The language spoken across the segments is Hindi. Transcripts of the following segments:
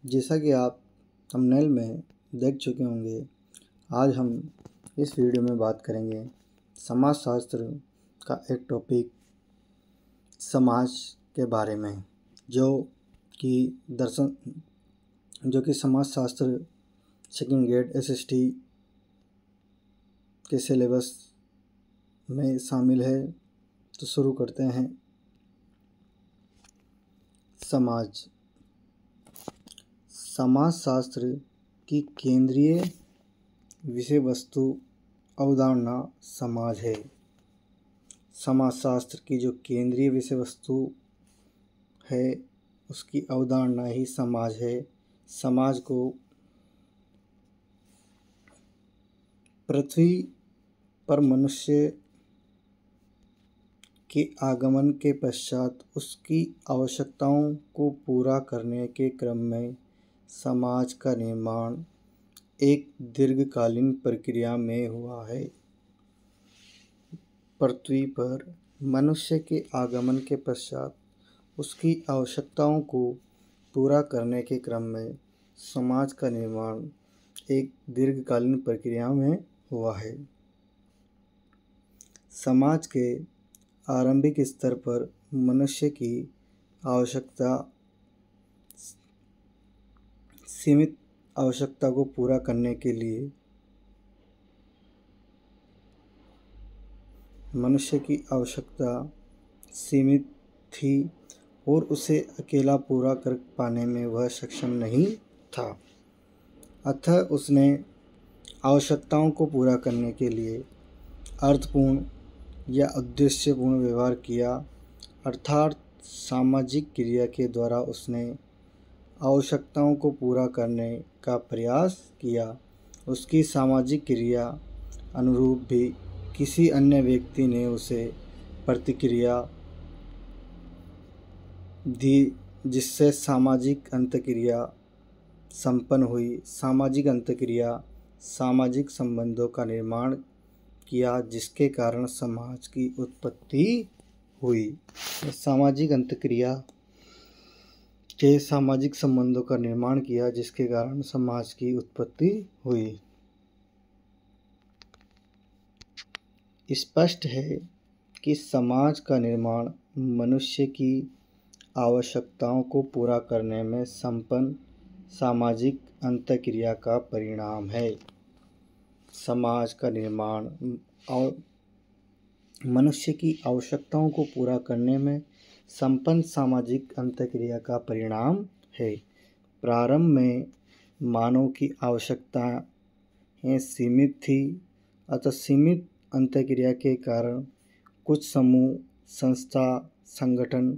जैसा कि आप थंबनेल में देख चुके होंगे, आज हम इस वीडियो में बात करेंगे समाजशास्त्र का एक टॉपिक समाज के बारे में, जो कि समाजशास्त्र सेकंड ग्रेड एसएसटी के सिलेबस में शामिल है। तो शुरू करते हैं। समाजशास्त्र की केंद्रीय विषय वस्तु अवधारणा समाज है। समाजशास्त्र की जो केंद्रीय विषय वस्तु है उसकी अवधारणा ही समाज है। समाज को पृथ्वी पर मनुष्य के आगमन के पश्चात उसकी आवश्यकताओं को पूरा करने के क्रम में समाज का निर्माण एक दीर्घकालीन प्रक्रिया में हुआ है। पृथ्वी पर मनुष्य के आगमन के पश्चात उसकी आवश्यकताओं को पूरा करने के क्रम में समाज का निर्माण एक दीर्घकालीन प्रक्रिया में हुआ है। समाज के आरंभिक स्तर पर मनुष्य की सीमित आवश्यकता को पूरा करने के लिए मनुष्य की आवश्यकता सीमित थी और उसे अकेला पूरा कर पाने में वह सक्षम नहीं था। अतः उसने आवश्यकताओं को पूरा करने के लिए अर्थपूर्ण या उद्देश्यपूर्ण व्यवहार किया, अर्थात सामाजिक क्रिया के द्वारा उसने आवश्यकताओं को पूरा करने का प्रयास किया। उसकी सामाजिक क्रिया अनुरूप भी किसी अन्य व्यक्ति ने उसे प्रतिक्रिया दी, जिससे सामाजिक अंतःक्रिया संपन्न हुई। सामाजिक अंतःक्रिया सामाजिक संबंधों का निर्माण किया, जिसके कारण समाज की उत्पत्ति हुई। सामाजिक अंतःक्रिया के सामाजिक संबंधों का निर्माण किया, जिसके कारण समाज की उत्पत्ति हुई। स्पष्ट है कि समाज का निर्माण मनुष्य की आवश्यकताओं को पूरा करने में संपन्न सामाजिक अंतःक्रिया का परिणाम है। समाज का निर्माण और मनुष्य की आवश्यकताओं को पूरा करने में संपन्न सामाजिक अंतःक्रिया का परिणाम है। प्रारंभ में मानव की आवश्यकताएं सीमित थी, अतः सीमित अंतःक्रिया के कारण कुछ समूह, संस्था, संगठन,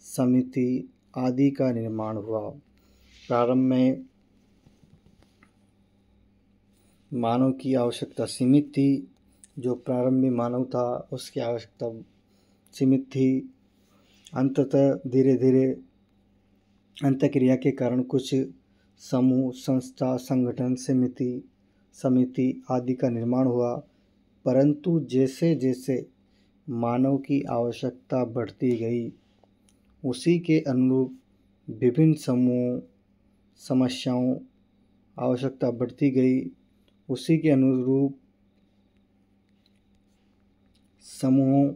समिति आदि का निर्माण हुआ। प्रारंभ में मानव की आवश्यकता सीमित थी। जो प्रारंभिक मानव था उसकी आवश्यकता सीमित थी। अंततः धीरे धीरे अंतःक्रिया के कारण कुछ समूह, संस्था, संगठन, समिति आदि का निर्माण हुआ। परंतु जैसे जैसे मानव की आवश्यकता बढ़ती गई, उसी के अनुरूप विभिन्न समूहों, समस्याओं, आवश्यकता बढ़ती गई, उसी के अनुरूप समूहों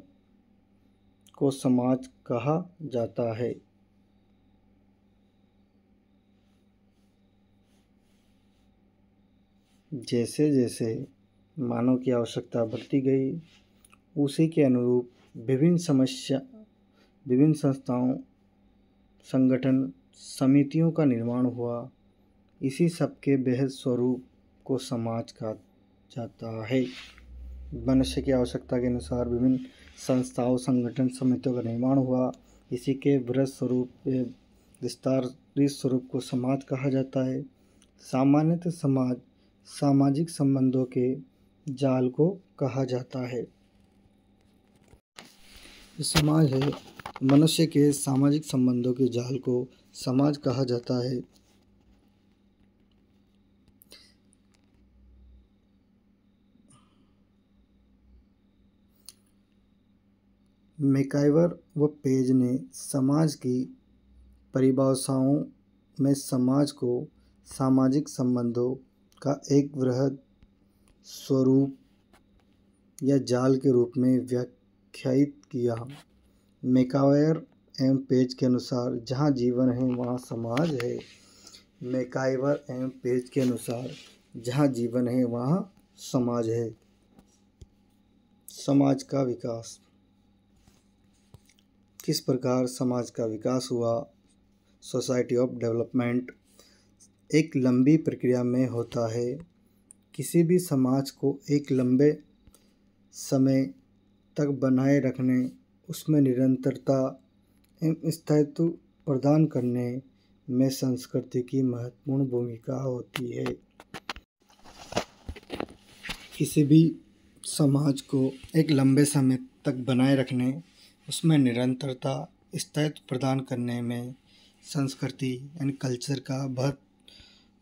को समाज कहा जाता है। जैसे जैसे मानव की आवश्यकता बढ़ती गई, उसी के अनुरूप विभिन्न संस्थाओं, संगठन, समितियों का निर्माण हुआ। इसी सब के बेहद स्वरूप को समाज कहा जाता है। मनुष्य की आवश्यकता के अनुसार विभिन्न संस्थाओं, संगठन, समितियों का निर्माण हुआ। इसी के बृहद स्वरूप, विस्तारित स्वरूप को समाज कहा जाता है। सामान्यतः समाज सामाजिक संबंधों के जाल को कहा जाता है। समाज है मनुष्य के सामाजिक संबंधों के जाल को समाज कहा जाता है। मैकाइवर व पेज ने समाज की परिभाषाओं में समाज को सामाजिक संबंधों का एक वृहद स्वरूप या जाल के रूप में व्याख्यायित किया। मैकायर एवं पेज के अनुसार जहाँ जीवन है वहाँ समाज है। मैकाइवर एवं पेज के अनुसार जहाँ जीवन है वहाँ समाज है। समाज का विकास। किस प्रकार समाज का विकास हुआ? सोसाइटी ऑफ डेवलपमेंट एक लंबी प्रक्रिया में होता है। किसी भी समाज को एक लंबे समय तक बनाए रखने, उसमें निरंतरता एवं स्थायित्व प्रदान करने में संस्कृति की महत्वपूर्ण भूमिका होती है। किसी भी समाज को एक लंबे समय तक बनाए रखने, उसमें निरंतरता स्थायित्व प्रदान करने में संस्कृति एंड कल्चर का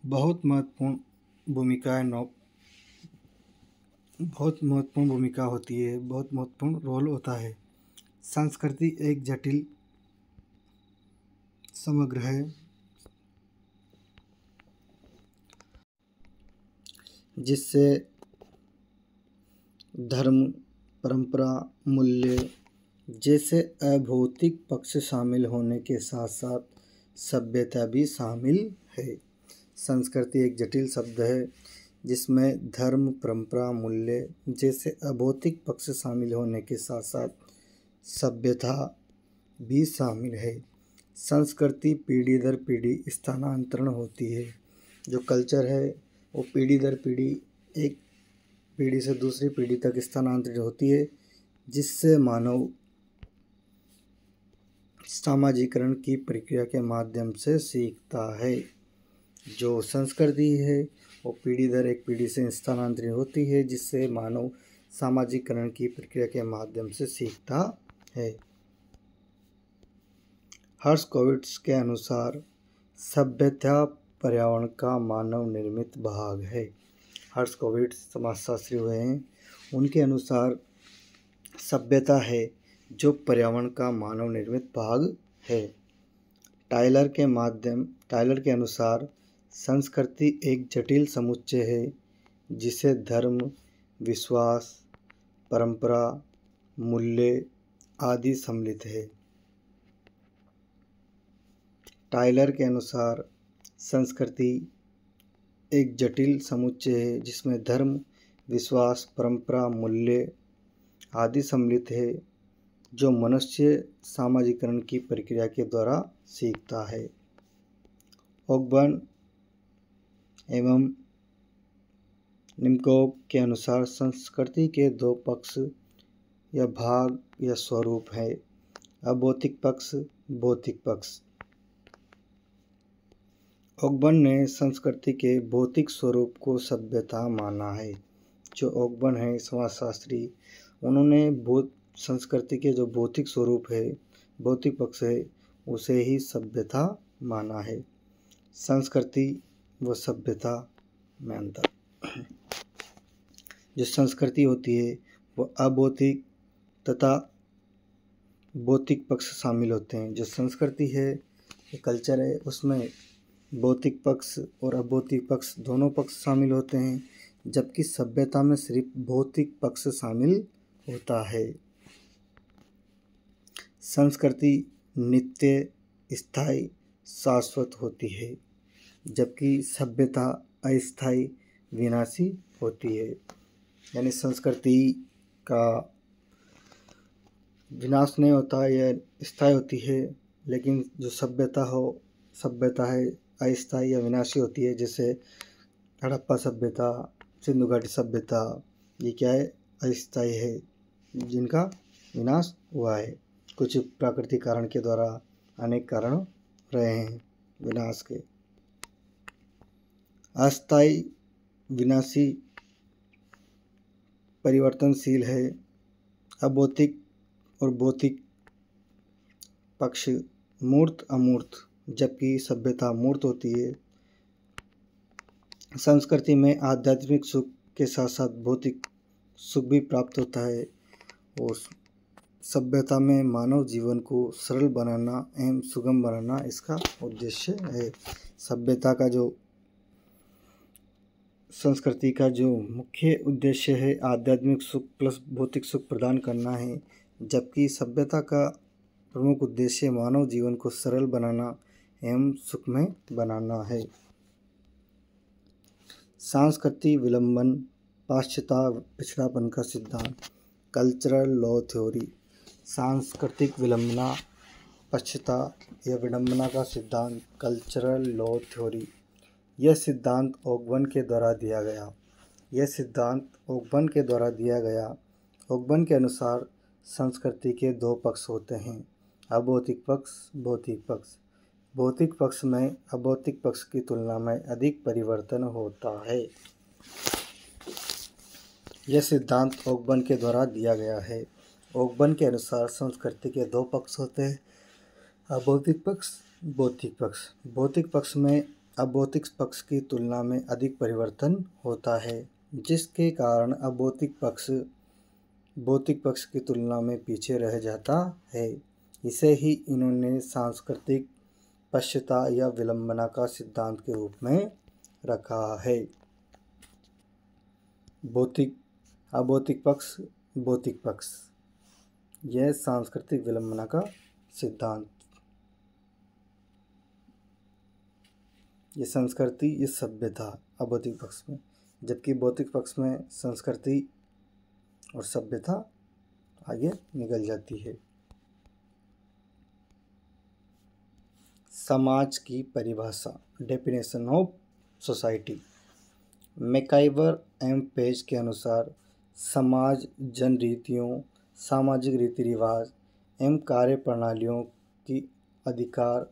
बहुत महत्वपूर्ण भूमिका होती है, बहुत महत्वपूर्ण रोल होता है। संस्कृति एक जटिल समग्र है जिससे धर्म, परंपरा, मूल्य जैसे अभौतिक पक्ष शामिल होने के साथ साथ सभ्यता भी शामिल है। संस्कृति एक जटिल शब्द है जिसमें धर्म, परंपरा, मूल्य जैसे अभौतिक पक्ष शामिल होने के साथ साथ सभ्यता भी शामिल है। संस्कृति पीढ़ी दर पीढ़ी स्थानांतरण होती है। जो कल्चर है वो पीढ़ी दर पीढ़ी, एक पीढ़ी से दूसरी पीढ़ी तक स्थानांतरित होती है, जिससे मानव सामाजिकरण की प्रक्रिया के माध्यम से सीखता है। जो संस्कृति है वो पीढ़ी दर एक पीढ़ी से स्थानांतरित होती है, जिससे मानव सामाजिकरण की प्रक्रिया के माध्यम से सीखता है। हर्शकोविट्ज़ के अनुसार सभ्यता पर्यावरण का मानव निर्मित भाग है। हर्शकोविट्ज़ समाजशास्त्री हुए हैं। उनके अनुसार सभ्यता है जो पर्यावरण का मानव निर्मित भाग है। टायलर के अनुसार संस्कृति एक जटिल समुच्चय है जिसे धर्म, विश्वास, परंपरा, मूल्य आदि सम्मिलित है। टायलर के अनुसार संस्कृति एक जटिल समुच्चय है जिसमें धर्म, विश्वास, परंपरा, मूल्य आदि सम्मिलित है, जो मनुष्य सामाजिकरण की प्रक्रिया के द्वारा सीखता है। ऑकबर्न एवं निमकोव के अनुसार संस्कृति के दो पक्ष या भाग या स्वरूप है: अभौतिक पक्ष, भौतिक पक्ष। ऑकबर्न ने संस्कृति के भौतिक स्वरूप को सभ्यता माना है। जो ऑकबर्न है समाजशास्त्री, उन्होंने संस्कृति के जो भौतिक स्वरूप है, भौतिक पक्ष है, उसे ही सभ्यता माना है। संस्कृति व सभ्यता में अंतर। जो संस्कृति होती है वो अभौतिक तथा भौतिक पक्ष शामिल होते हैं। जो संस्कृति है, कल्चर है, उसमें भौतिक पक्ष और अभौतिक पक्ष दोनों पक्ष शामिल होते हैं, जबकि सभ्यता में सिर्फ भौतिक पक्ष शामिल होता है। संस्कृति नित्य, स्थायी, शाश्वत होती है, जबकि सभ्यता अस्थायी, विनाशी होती है। यानी संस्कृति का विनाश नहीं होता, यह स्थायी होती है, लेकिन जो सभ्यता है अस्थायी या विनाशी होती है। जैसे हड़प्पा सभ्यता, सिंधु घाटी सभ्यता, ये क्या है? अस्थायी है, जिनका विनाश हुआ है कुछ प्राकृतिक कारण के द्वारा। अनेक कारण रहे हैं विनाश के। अस्थायी, विनाशी, परिवर्तनशील है। अभौतिक और भौतिक पक्ष मूर्त, अमूर्त, जबकि सभ्यता मूर्त होती है। संस्कृति में आध्यात्मिक सुख के साथ साथ भौतिक सुख भी प्राप्त होता है, और सभ्यता में मानव जीवन को सरल बनाना एवं सुगम बनाना इसका उद्देश्य है। सभ्यता का जो संस्कृति का जो मुख्य उद्देश्य है आध्यात्मिक सुख प्लस भौतिक सुख प्रदान करना है, जबकि सभ्यता का प्रमुख उद्देश्य मानव जीवन को सरल बनाना एवं सुखमय बनाना है। सांस्कृतिक विलंबन पाश्चात्य पिछड़ापन का सिद्धांत, कल्चरल लॉ थ्योरी। सांस्कृतिक विलंबना पश्चात्य या विडंबना का सिद्धांत, कल्चरल लॉ थ्योरी। यह सिद्धांत ऑकबर्न के द्वारा दिया गया। ऑकबर्न के अनुसार संस्कृति के दो पक्ष होते हैं, अभौतिक पक्ष, भौतिक पक्ष। भौतिक पक्ष में अभौतिक पक्ष की तुलना में अधिक परिवर्तन होता है। यह सिद्धांत ऑकबर्न के द्वारा दिया गया है। ऑकबर्न के अनुसार संस्कृति के दो पक्ष होते हैं, अभौतिक पक्ष, भौतिक पक्ष। भौतिक पक्ष में अभौतिक पक्ष की तुलना में अधिक परिवर्तन होता है, जिसके कारण अभौतिक पक्ष भौतिक पक्ष की तुलना में पीछे रह जाता है। इसे ही इन्होंने सांस्कृतिक पश्चात्य या विलंबना का सिद्धांत के रूप में रखा है। अभौतिक पक्ष, भौतिक पक्ष, यह सांस्कृतिक विलंबना का सिद्धांत। ये संस्कृति, ये सभ्यता अभौतिक पक्ष में, जबकि भौतिक पक्ष में संस्कृति और सभ्यता आगे निकल जाती है। समाज की परिभाषा, डेफिनेशन ऑफ सोसाइटी। मैकाइवर एवं पेज के अनुसार समाज जन रीतियों, सामाजिक रीति रिवाज एवं कार्य प्रणालियों की अधिकार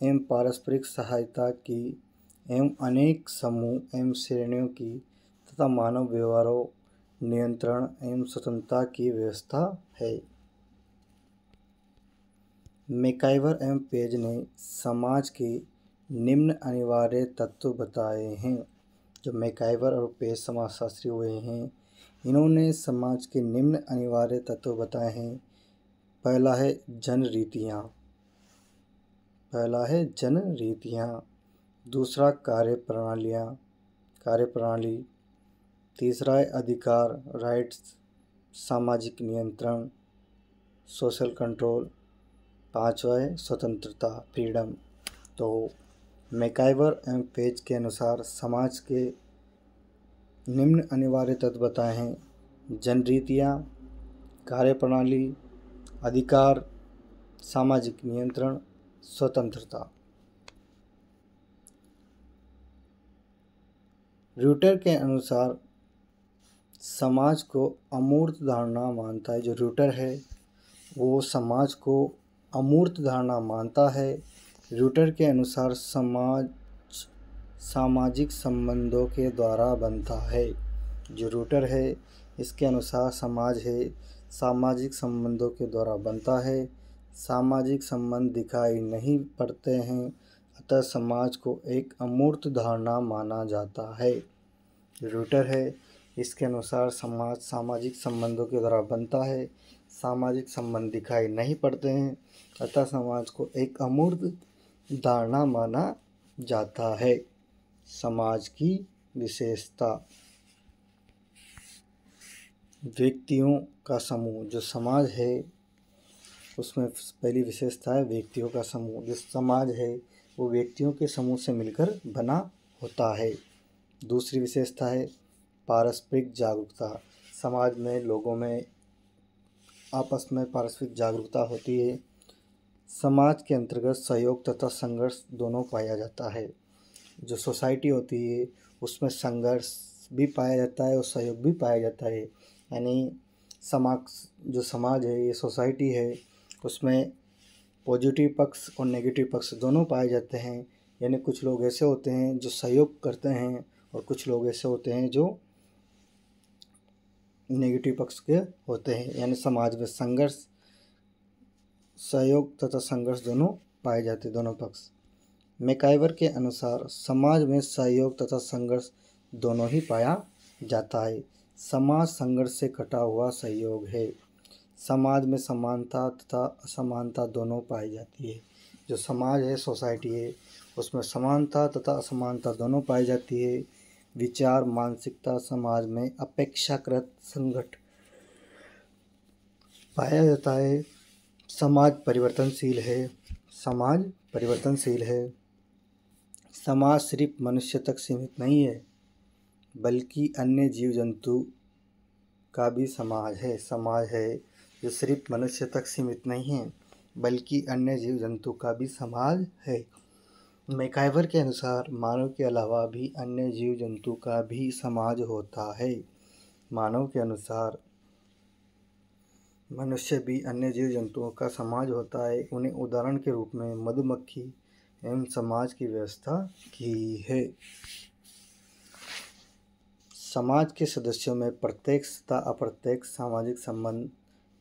एवं पारस्परिक सहायता की एवं अनेक समूह एवं श्रेणियों की तथा मानव व्यवहारों, नियंत्रण एवं स्वतंत्रता की व्यवस्था है। मैकाइवर एवं पेज ने समाज के निम्न अनिवार्य तत्व बताए हैं। जो मैकाइवर और पेज समाजशास्त्री हुए हैं, इन्होंने समाज के निम्न अनिवार्य तत्व बताए हैं। पहला है जन रीतियाँ, दूसरा कार्यप्रणाली, तीसरा है अधिकार, राइट्स, सामाजिक नियंत्रण, सोशल कंट्रोल, पांचवा है स्वतंत्रता, फ्रीडम। तो मैकाइवर एवं पेज के अनुसार समाज के निम्न अनिवार्य तत्व बताए हैं: जनरीतियाँ, कार्यप्रणाली, अधिकार, सामाजिक नियंत्रण, स्वतंत्रता। रूटर के अनुसार समाज को अमूर्त धारणा मानता है। जो रूटर है वो समाज को अमूर्त धारणा मानता है। रूटर के अनुसार समाज सामाजिक संबंधों के द्वारा बनता है। जो रूटर है इसके अनुसार समाज है सामाजिक संबंधों के द्वारा बनता है। सामाजिक संबंध दिखाई नहीं पड़ते हैं, अतः समाज को एक अमूर्त धारणा माना जाता है। रूटर है इसके अनुसार समाज सामाजिक संबंधों के द्वारा बनता है, सामाजिक संबंध दिखाई नहीं पड़ते हैं, अतः समाज को एक अमूर्त धारणा माना जाता है। समाज की विशेषता, व्यक्तियों का समूह। जो समाज है उसमें पहली विशेषता है व्यक्तियों का समूह। जो समाज है वो व्यक्तियों के समूह से मिलकर बना होता है। दूसरी विशेषता है पारस्परिक जागरूकता। समाज में लोगों में आपस में पारस्परिक जागरूकता होती है। समाज के अंतर्गत सहयोग तथा संघर्ष दोनों पाया जाता है। जो सोसाइटी होती है उसमें संघर्ष भी पाया जाता है और सहयोग भी पाया जाता है। यानी समाज है, ये सोसाइटी है, उसमें पॉजिटिव पक्ष और नेगेटिव पक्ष दोनों पाए जाते हैं। यानी कुछ लोग ऐसे होते हैं जो सहयोग करते हैं और कुछ लोग ऐसे होते हैं जो नेगेटिव पक्ष के होते हैं। यानी समाज में सहयोग तथा संघर्ष दोनों पाए जाते हैं, दोनों पक्ष। मैकाइवर के अनुसार समाज में सहयोग तथा संघर्ष दोनों ही पाया जाता है। समाज संघर्ष से कटा हुआ सहयोग है। समाज में समानता तथा असमानता दोनों पाई जाती है। जो समाज है, सोसाइटी है, उसमें समानता तथा असमानता दोनों पाई जाती है। विचार मानसिकता समाज में अपेक्षाकृत संगत पाया जाता है। समाज परिवर्तनशील है। समाज परिवर्तनशील है। समाज सिर्फ मनुष्य तक सीमित नहीं है, बल्कि अन्य जीव जंतु का भी समाज है। समाज है जो सिर्फ मनुष्य तक सीमित नहीं है, बल्कि अन्य जीव जंतु का भी समाज है। मैकाइवर के अनुसार मानव के अलावा भी अन्य जीव जंतु का भी समाज होता है। मानव के अनुसार मनुष्य भी अन्य जीव जंतुओं का समाज होता है। उन्हें उदाहरण के रूप में मधुमक्खी एवं समाज की व्यवस्था की है। समाज के सदस्यों में प्रत्यक्ष तथा अप्रत्यक्ष सामाजिक संबंध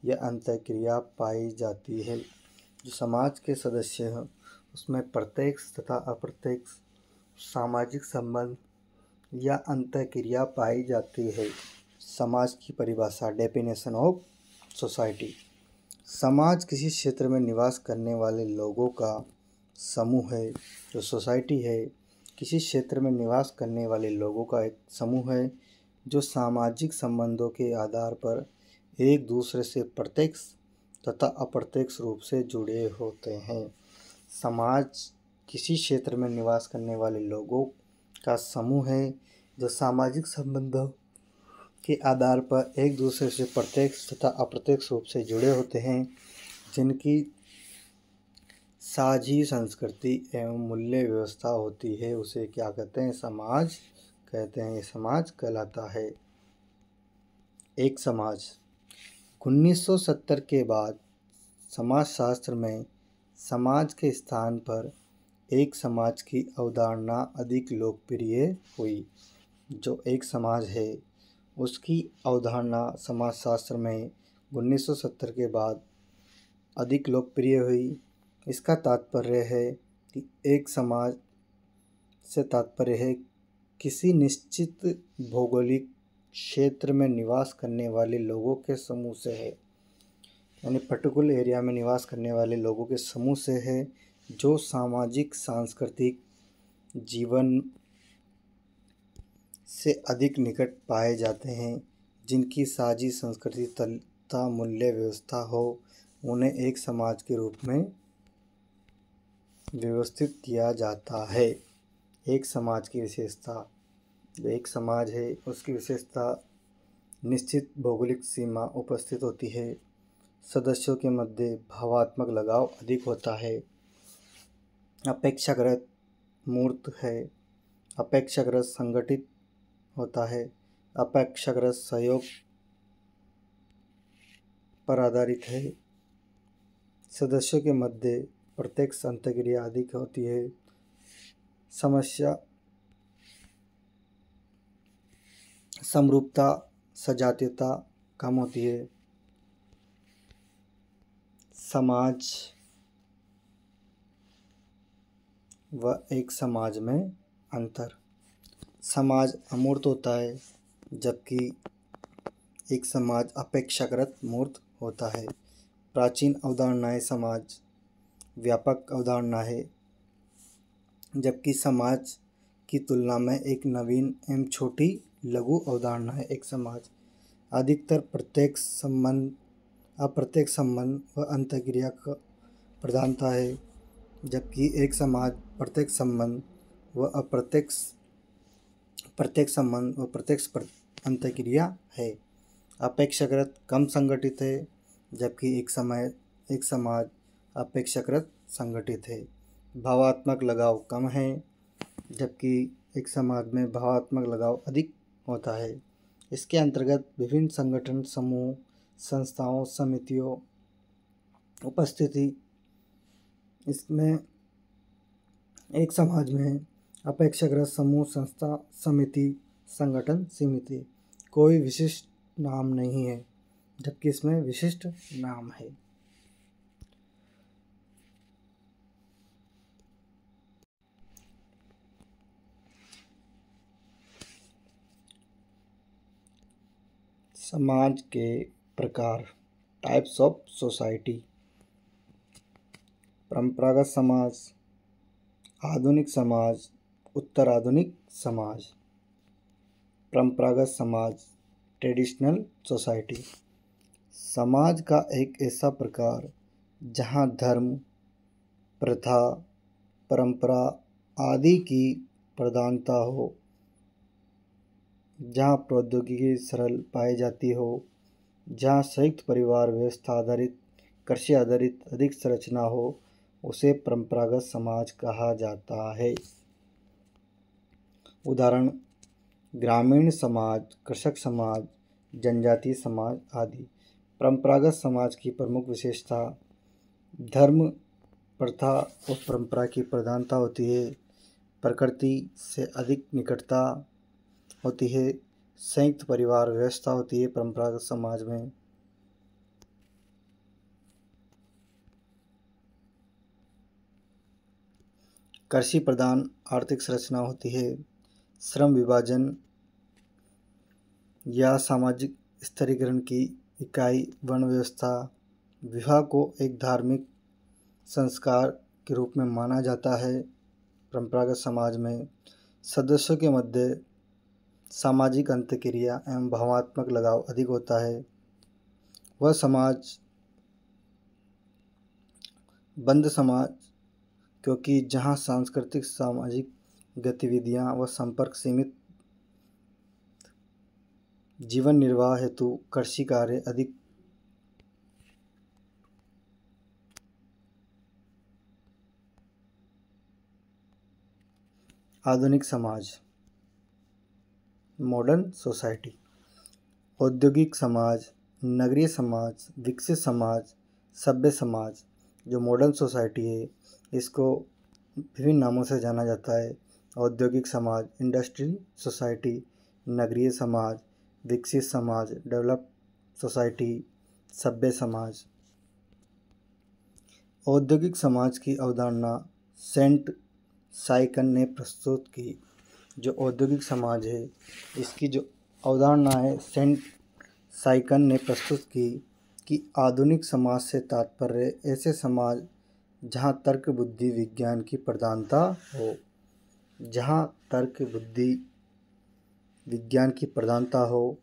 या अंतःक्रिया पाई जाती है। जो समाज के सदस्य हैं उसमें प्रत्यक्ष तथा अप्रत्यक्ष सामाजिक संबंध या अंतःक्रिया पाई जाती है। समाज की परिभाषा, डेफिनेशन ऑफ सोसाइटी। समाज किसी क्षेत्र में निवास करने वाले लोगों का समूह है। जो सोसाइटी है किसी क्षेत्र में निवास करने वाले लोगों का एक समूह है जो सामाजिक संबंधों के आधार पर एक दूसरे से प्रत्यक्ष तथा अप्रत्यक्ष रूप से जुड़े होते हैं। समाज किसी क्षेत्र में निवास करने वाले लोगों का समूह है जो सामाजिक संबंधों के आधार पर एक दूसरे से प्रत्यक्ष तथा अप्रत्यक्ष रूप से जुड़े होते हैं, जिनकी साझी संस्कृति एवं मूल्य व्यवस्था होती है। उसे क्या कहते हैं? समाज कहते हैं। ये समाज कहलाता है। एक समाज 1970 के बाद समाजशास्त्र में समाज के स्थान पर एक समाज की अवधारणा अधिक लोकप्रिय हुई। जो एक समाज है उसकी अवधारणा समाजशास्त्र में 1970 के बाद अधिक लोकप्रिय हुई। इसका तात्पर्य है कि एक समाज से तात्पर्य है किसी निश्चित भौगोलिक क्षेत्र में निवास करने वाले लोगों के समूह से है। यानी पर्टिकुलर एरिया में निवास करने वाले लोगों के समूह से है जो सामाजिक सांस्कृतिक जीवन से अधिक निकट पाए जाते हैं, जिनकी साझी संस्कृति तथा मूल्य व्यवस्था हो। उन्हें एक समाज के रूप में व्यवस्थित किया जाता है। एक समाज की विशेषता, जो एक समाज है उसकी विशेषता निश्चित भौगोलिक सीमा उपस्थित होती है। सदस्यों के मध्य भावात्मक लगाव अधिक होता है। अपेक्षाकृत मूर्त है। अपेक्षाकृत संगठित होता है। अपेक्षाकृत सहयोग पर आधारित है। सदस्यों के मध्य प्रत्यक्ष अंतःक्रिया अधिक होती है। समस्या समरूपता सजातीयता कम होती है। समाज व एक समाज में अंतर। समाज अमूर्त होता है जबकि एक समाज अपेक्षाकृत मूर्त होता है। प्राचीन अवधारणाएं समाज व्यापक अवधारणा है, जबकि समाज की तुलना में एक नवीन एवं छोटी लघु अवधारणा है। एक समाज अधिकतर प्रत्यक्ष संबंध, अप्रत्यक्ष संबंध व अंतःक्रिया का प्रधानता है, जबकि एक समाज प्रत्यक्ष संबंध व प्रत्यक्ष संबंध व प्रत्यक्ष अंतःक्रिया है। अपेक्षाकृत कम संगठित है, जबकि एक समाज अपेक्षाकृत संगठित है। भावात्मक लगाव कम है, जबकि एक समाज में भावात्मक लगाव अधिक होता है। इसके अंतर्गत विभिन्न संगठन समूह संस्थाओं समितियों उपस्थिति। इसमें एक समाज में अपेक्षाकृत समूह संस्था समिति संगठन समिति कोई विशिष्ट नाम नहीं है, जबकि इसमें विशिष्ट नाम है। समाज के प्रकार टाइप्स ऑफ सोसाइटी। परंपरागत समाज, आधुनिक समाज, उत्तर आधुनिक समाज। परंपरागत समाज, ट्रेडिशनल सोसाइटी, समाज का एक ऐसा प्रकार जहाँ धर्म, प्रथा, परंपरा आदि की प्रधानता हो, जहाँ प्रौद्योगिकी सरल पाई जाती हो, जहाँ संयुक्त परिवार व्यवस्था आधारित, कृषि आधारित अधिक संरचना हो, उसे परंपरागत समाज कहा जाता है। उदाहरण: ग्रामीण समाज, कृषक समाज, जनजातीय समाज आदि। परंपरागत समाज की प्रमुख विशेषता: धर्म, प्रथा और परंपरा की प्रधानता होती है, प्रकृति से अधिक निकटता होती है, संयुक्त परिवार व्यवस्था होती है परंपरागत समाज में। कृषि प्रधान आर्थिक संरचना होती है, श्रम विभाजन या सामाजिक स्तरीकरण की इकाई वर्ण व्यवस्था, विवाह को एक धार्मिक संस्कार के रूप में माना जाता है। परंपरागत समाज में सदस्यों के मध्य सामाजिक अंतःक्रिया एवं भावनात्मक लगाव अधिक होता है। वह समाज बंद समाज, क्योंकि जहाँ सांस्कृतिक सामाजिक गतिविधियाँ व संपर्क सीमित, जीवन निर्वाह हेतु कृषि कार्य अधिक। आधुनिक समाज, मॉडर्न सोसाइटी, औद्योगिक समाज, नगरीय समाज, विकसित समाज, सभ्य समाज। जो मॉडर्न सोसाइटी है इसको विभिन्न नामों से जाना जाता है: औद्योगिक समाज, इंडस्ट्री सोसाइटी, नगरीय समाज, विकसित समाज, डेवलप्ड सोसाइटी, सभ्य समाज। औद्योगिक समाज की अवधारणा सेंट साइकन ने प्रस्तुत की। जो औद्योगिक समाज है इसकी जो अवधारणा है सेंट साइकन ने प्रस्तुत की कि आधुनिक समाज से तात्पर्य ऐसे समाज जहाँ तर्क बुद्धि विज्ञान की प्रधानता हो, जहाँ तर्क बुद्धि विज्ञान की प्रधानता हो,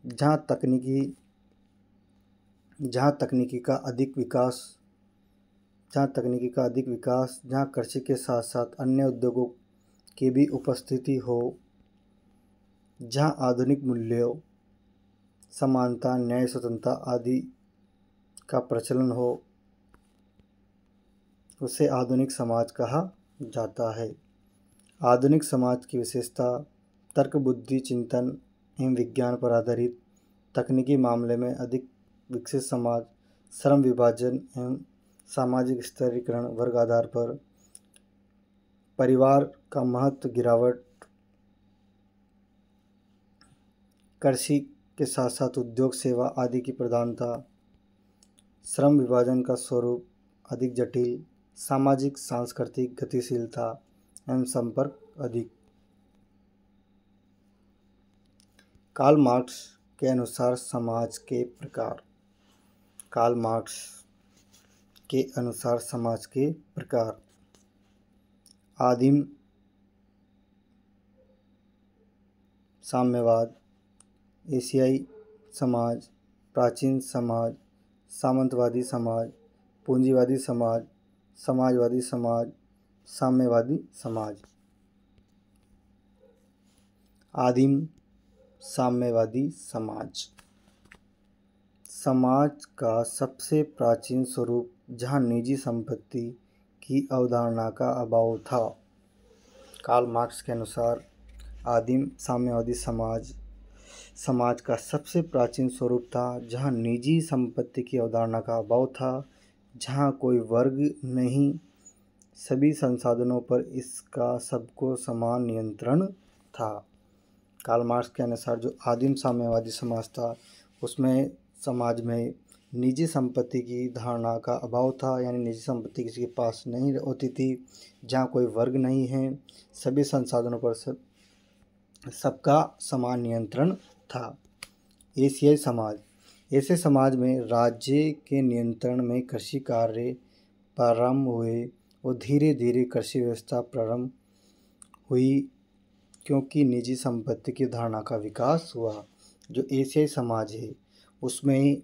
जहाँ तकनीकी का अधिक विकास, जहाँ कृषि के साथ साथ अन्य उद्योगों की भी उपस्थिति हो, जहाँ आधुनिक मूल्यों, समानता, न्याय, स्वतंत्रता आदि का प्रचलन हो, उसे आधुनिक समाज कहा जाता है। आधुनिक समाज की विशेषता: तर्क बुद्धि चिंतन एवं विज्ञान पर आधारित, तकनीकी मामले में अधिक विकसित समाज, श्रम विभाजन एवं सामाजिक स्तरीकरण, वर्ग आधार पर, परिवार का महत्व गिरावट, कृषि के साथ साथ उद्योग सेवा आदि की प्रधानता, श्रम विभाजन का स्वरूप अधिक जटिल, सामाजिक सांस्कृतिक गतिशीलता एवं संपर्क अधिक। कार्ल मार्क्स के अनुसार समाज के प्रकार। कार्ल मार्क्स के अनुसार समाज के प्रकार: आदिम साम्यवाद, एशियाई समाज, प्राचीन समाज, सामंतवादी समाज, पूंजीवादी समाज, समाजवादी समाज, साम्यवादी समाज। आदिम साम्यवादी समाज समाज का सबसे प्राचीन स्वरूप जहाँ निजी संपत्ति की अवधारणा का अभाव था। कार्ल मार्क्स के अनुसार आदिम साम्यवादी समाज का सबसे प्राचीन स्वरूप था जहाँ निजी संपत्ति की अवधारणा का अभाव था, जहाँ कोई वर्ग नहीं, सभी संसाधनों पर इसका सबको समान नियंत्रण था। कार्ल मार्क्स के अनुसार जो आदिम साम्यवादी समाज था उसमें समाज में निजी संपत्ति की धारणा का अभाव था, यानी निजी संपत्ति किसी के पास नहीं होती थी, जहाँ कोई वर्ग नहीं है, सभी संसाधनों पर सबका समान नियंत्रण था। एशियाई समाज ऐसे समाज में राज्य के नियंत्रण में कृषि कार्य प्रारंभ हुए और धीरे धीरे कृषि व्यवस्था प्रारंभ हुई, क्योंकि निजी संपत्ति की धारणा का विकास हुआ। जो एशियाई समाज है उसमें ही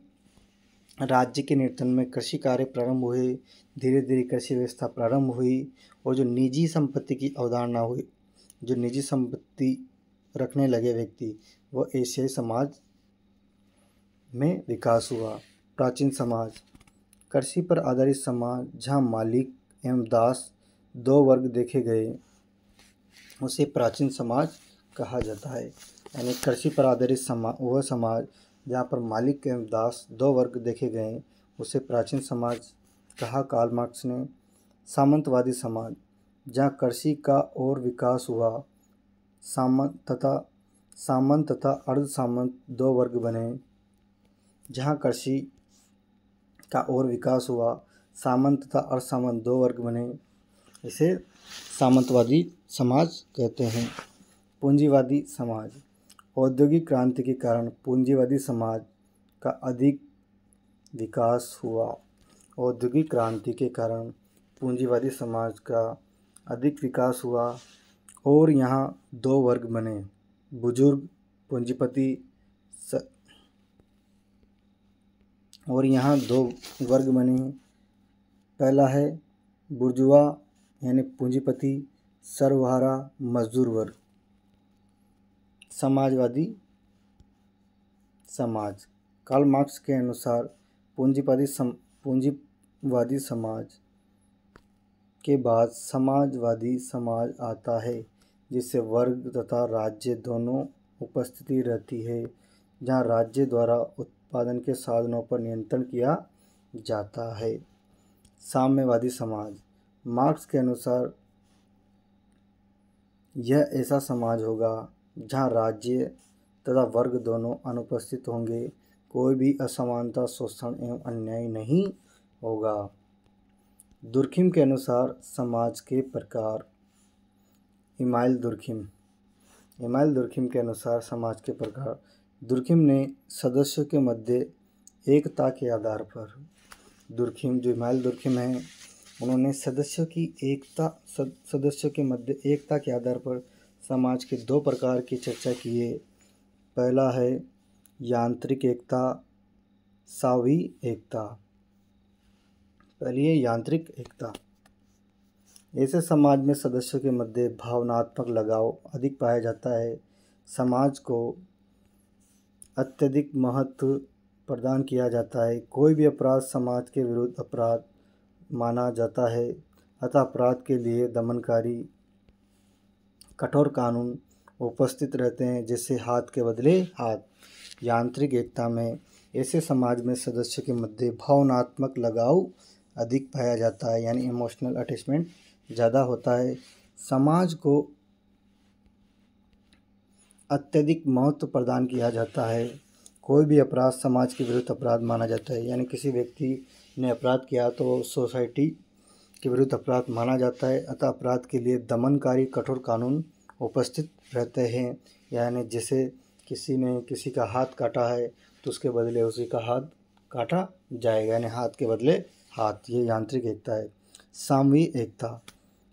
राज्य के नियंत्रण में कृषि कार्य प्रारंभ हुए, धीरे धीरे कृषि व्यवस्था प्रारंभ हुई और जो निजी संपत्ति की अवधारणा हुई, जो निजी संपत्ति रखने लगे व्यक्ति, वो एशियाई समाज में विकास हुआ। प्राचीन समाज, कृषि पर आधारित समाज जहाँ मालिक एवं दास दो वर्ग देखे गए, उसे प्राचीन समाज कहा जाता है। यानी कृषि पर आधारित वह समाज जहाँ पर मालिक एवं दास दो वर्ग देखे गए, उसे प्राचीन समाज कहा। कार्ल मार्क्स ने सामंतवादी समाज, जहाँ कृषि का और विकास हुआ, सामंत तथा अर्ध सामंत दो वर्ग बने। जहाँ कृषि का और विकास हुआ, सामंत तथा अर्ध सामंत दो वर्ग बने, इसे सामंतवादी समाज कहते हैं। पूंजीवादी समाज, औद्योगिक क्रांति के कारण पूंजीवादी समाज का अधिक विकास हुआ। औद्योगिक क्रांति के कारण पूंजीवादी समाज का अधिक विकास हुआ और यहाँ दो वर्ग बने, बुजुर्ग पूंजीपति और यहाँ दो वर्ग बने। पहला है बुर्जुआ यानी पूंजीपति, सर्वहारा मजदूर वर्ग। समाजवादी समाज, कार्ल मार्क्स के अनुसार पूंजीवादी समाज के बाद समाजवादी समाज आता है, जिससे वर्ग तथा राज्य दोनों उपस्थिति रहती है, जहाँ राज्य द्वारा उत्पादन के साधनों पर नियंत्रण किया जाता है। साम्यवादी समाज, मार्क्स के अनुसार यह ऐसा समाज होगा जहाँ राज्य तथा वर्ग दोनों अनुपस्थित होंगे, कोई भी असमानता, शोषण एवं अन्याय नहीं होगा। दुर्खिम के अनुसार समाज के प्रकार। इमाइल दुर्खिम के अनुसार समाज के प्रकार। दुर्खिम ने सदस्यों के मध्य एकता के आधार पर, इमाइल दुर्खिम है, उन्होंने सदस्यों के मध्य एकता के आधार पर समाज के दो प्रकार की चर्चा की है। पहला है यांत्रिक एकता, सावी एकता। पहली है यांत्रिक एकता। ऐसे समाज में सदस्यों के मध्य भावनात्मक लगाव अधिक पाया जाता है। समाज को अत्यधिक महत्व प्रदान किया जाता है। कोई भी अपराध समाज के विरुद्ध अपराध माना जाता है, अतः अपराध के लिए दमनकारी कठोर कानून उपस्थित रहते हैं, जैसे हाथ के बदले हाथ। यांत्रिक एकता में ऐसे समाज में सदस्यों के मध्य भावनात्मक लगाव अधिक पाया जाता है, यानी इमोशनल अटैचमेंट ज़्यादा होता है। समाज को अत्यधिक महत्व प्रदान किया जाता है। कोई भी अपराध समाज के विरुद्ध अपराध माना जाता है, यानी किसी व्यक्ति ने अपराध किया तो सोसाइटी के विरुद्ध अपराध माना जाता है, अतः अपराध के लिए दमनकारी कठोर कानून उपस्थित रहते हैं। यानी जैसे किसी ने किसी का हाथ काटा है तो उसके बदले उसी का हाथ काटा जाएगा, यानी हाथ के बदले हाथ। ये यांत्रिक एकता है। सामूहिक एकता,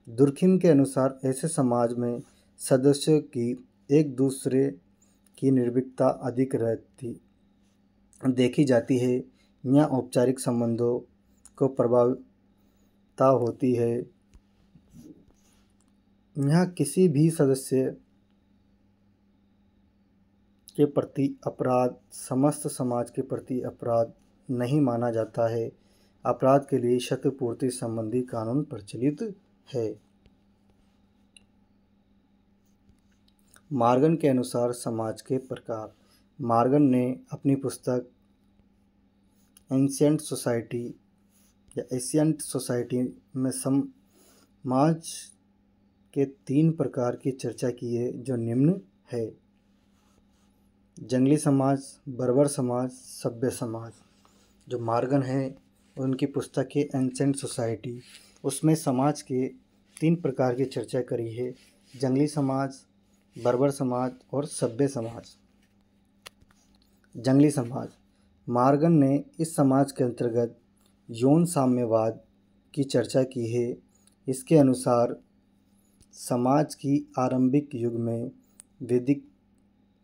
दुर्खिम के अनुसार ऐसे समाज में सदस्यों की एक दूसरे की निर्भीकता अधिक देखी जाती है। यहाँ औपचारिक संबंधों को प्रभाविता होती है। यहाँ किसी भी सदस्य के प्रति अपराध समस्त समाज के प्रति अपराध नहीं माना जाता है। अपराध के लिए क्षतिपूर्ति संबंधी कानून प्रचलित है। मॉर्गन के अनुसार समाज के प्रकार। मॉर्गन ने अपनी पुस्तक एंशिएंट सोसाइटी में समाज के 3 प्रकार की चर्चा की है, जो निम्न है। जंगली समाज, बर्बर समाज, सभ्य समाज। जो मॉर्गन है उनकी पुस्तक है एंशिएंट सोसाइटी, उसमें समाज के 3 प्रकार की चर्चा करी है, जंगली समाज, बर्बर समाज और सभ्य समाज। जंगली समाज, मार्गन ने इस समाज के अंतर्गत यौन साम्यवाद की चर्चा की है। इसके अनुसार समाज की आरंभिक युग में वैदिक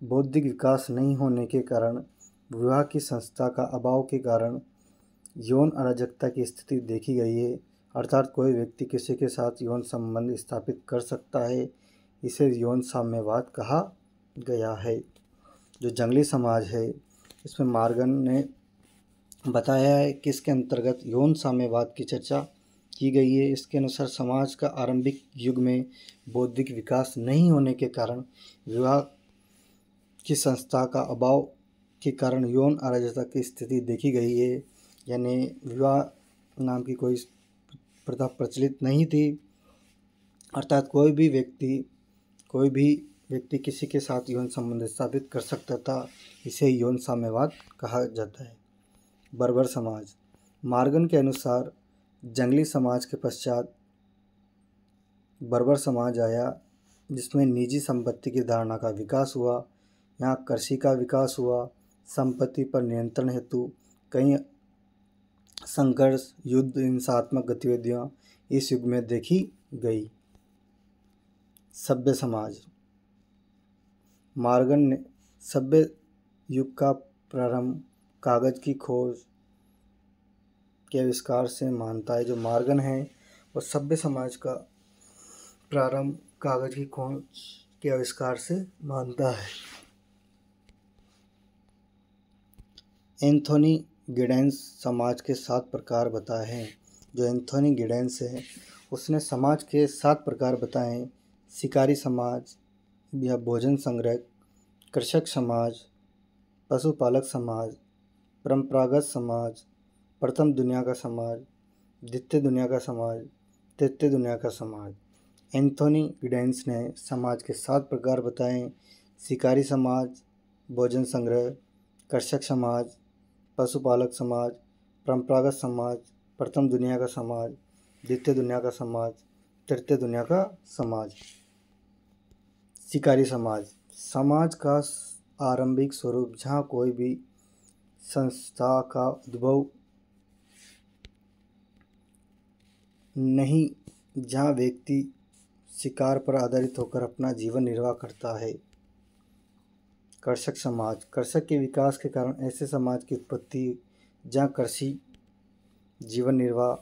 बौद्धिक विकास नहीं होने के कारण, विवाह की संस्था का अभाव के कारण यौन अराजकता की स्थिति देखी गई है। अर्थात कोई व्यक्ति किसी के साथ यौन संबंध स्थापित कर सकता है। इसे यौन साम्यवाद कहा गया है। जो जंगली समाज है, इसमें मार्गन ने बताया है कि इसके अंतर्गत यौन साम्यवाद की चर्चा की गई है। इसके अनुसार समाज का आरंभिक युग में बौद्धिक विकास नहीं होने के कारण, विवाह की संस्था का अभाव के कारण यौन अराजकता की स्थिति देखी गई है। यानी विवाह नाम की कोई प्रथा प्रचलित नहीं थी। अर्थात कोई भी व्यक्ति किसी के साथ यौन संबंध स्थापित कर सकता था। इसे यौन साम्यवाद कहा जाता है। बर्बर समाज। मार्गन के अनुसार जंगली समाज के पश्चात बर्बर समाज आया, जिसमें निजी संपत्ति की धारणा का विकास हुआ। यहाँ कृषि का विकास हुआ। संपत्ति पर नियंत्रण हेतु कई संघर्ष, युद्ध, हिंसात्मक गतिविधियाँ इस युग में देखी गई। सभ्य समाज। मार्गन ने सभ्य युग का प्रारंभ कागज की खोज के आविष्कार से मानता है। जो मार्गन है वो सभ्य समाज का प्रारंभ कागज की खोज के आविष्कार से मानता है। एंथोनी गिडेंस समाज के 7 प्रकार बताए हैं। जो एंथोनी गिडेंस है, उसने समाज के 7 प्रकार बताए हैं। शिकारी समाज या भोजन संग्रह, कृषक समाज, पशुपालक समाज, परंपरागत समाज, प्रथम दुनिया का समाज, द्वितीय दुनिया का समाज, तृतीय दुनिया का समाज। एंथोनी गिडेंस ने समाज के 7 प्रकार बताए। शिकारी समाज, भोजन संग्रह, कृषक समाज, पशुपालक समाज, परंपरागत समाज, प्रथम दुनिया का समाज, द्वितीय दुनिया का समाज, तृतीय दुनिया का समाज। शिकारी समाज। समाज का आरंभिक स्वरूप जहाँ कोई भी संस्था का उद्भव नहीं, जहाँ व्यक्ति शिकार पर आधारित होकर अपना जीवन निर्वाह करता है। कृषक समाज। कृषक के विकास के कारण ऐसे समाज की उत्पत्ति जहाँ कृषि जीवन निर्वाह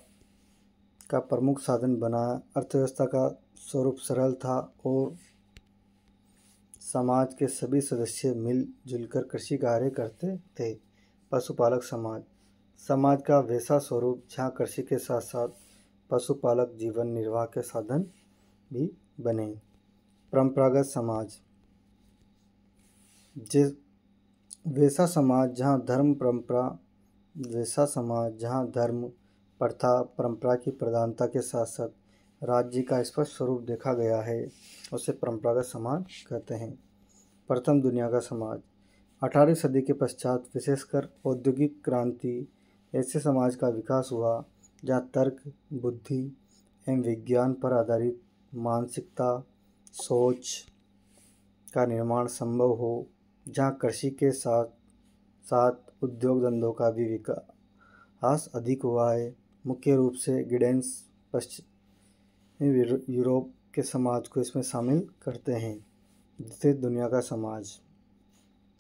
का प्रमुख साधन बना। अर्थव्यवस्था का स्वरूप सरल था और समाज के सभी सदस्य मिलजुल कर कृषि कार्य करते थे। पशुपालक समाज। समाज का वैसा स्वरूप जहाँ कृषि के साथ साथ पशुपालक जीवन निर्वाह के साधन भी बने। परंपरागत समाज। वैसा समाज जहाँ धर्म प्रथा परंपरा की प्रधानता के साथ साथ राज्य का स्पष्ट स्वरूप देखा गया है, उसे परंपरागत समाज कहते हैं। प्रथम दुनिया का समाज। 18वीं सदी के पश्चात विशेषकर औद्योगिक क्रांति ऐसे समाज का विकास हुआ जहाँ तर्क, बुद्धि एवं विज्ञान पर आधारित मानसिकता, सोच का निर्माण संभव हो, जहाँ कृषि के साथ साथ उद्योग धंधों का भी विकास अधिक हुआ है। मुख्य रूप से गिडेंस पश्चिमी यूरोप के समाज को इसमें शामिल करते हैं। द्वितीय दुनिया का समाज।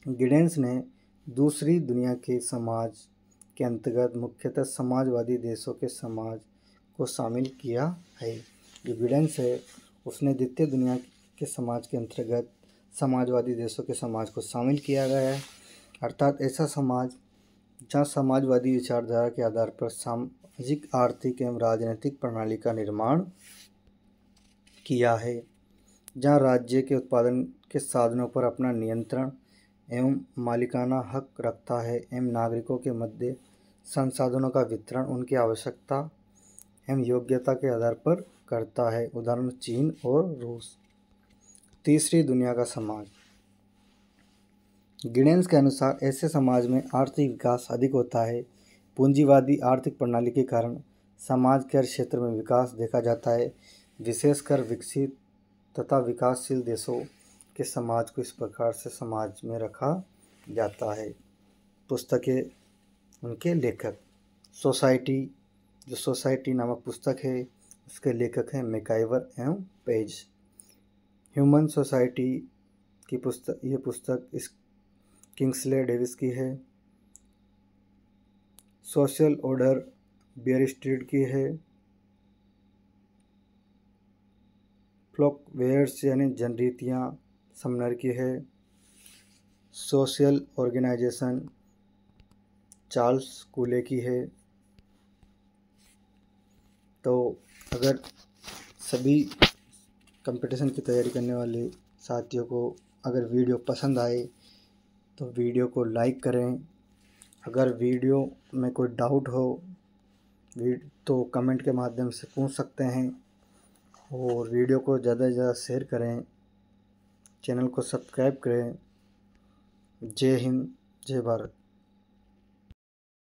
गिडेंस ने दूसरी दुनिया के समाज के अंतर्गत मुख्यतः समाजवादी देशों के समाज को शामिल किया है। जो गिडेंस है, उसने द्वितीय दुनिया के समाज के अंतर्गत समाजवादी देशों के समाज को शामिल किया गया है। अर्थात ऐसा समाज जहाँ समाजवादी विचारधारा के आधार पर सामाजिक, आर्थिक एवं राजनीतिक प्रणाली का निर्माण किया है, जहाँ राज्य के उत्पादन के साधनों पर अपना नियंत्रण एवं मालिकाना हक रखता है एवं नागरिकों के मध्य संसाधनों का वितरण उनकी आवश्यकता एवं योग्यता के आधार पर करता है। उदाहरण चीन और रूस। तीसरी दुनिया का समाज। गिडेंस के अनुसार ऐसे समाज में आर्थिक विकास अधिक होता है। पूंजीवादी आर्थिक प्रणाली के कारण समाज के हर क्षेत्र में विकास देखा जाता है। विशेषकर विकसित तथा विकासशील देशों के समाज को इस प्रकार से समाज में रखा जाता है। पुस्तकें उनके लेखक। सोसाइटी, जो सोसाइटी नामक पुस्तक है उसके लेखक हैं मैकआइवर एवं पेज। ह्यूमन सोसाइटी की पुस्तक, ये पुस्तक इस किंग्सले डेविस की है। सोशल ऑर्डर बियर स्ट्रीट की है। फ्लॉक वेयर्स यानी जनरीतियाँ समनर की है। सोशल ऑर्गेनाइजेशन चार्ल्स कूले की है। तो अगर सभी कंपटीशन की तैयारी करने वाले साथियों को अगर वीडियो पसंद आए तो वीडियो को लाइक करें। अगर वीडियो में कोई डाउट हो तो कमेंट के माध्यम से पूछ सकते हैं, और वीडियो को ज़्यादा से ज़्यादा शेयर करें, चैनल को सब्सक्राइब करें। जय हिंद, जय भारत।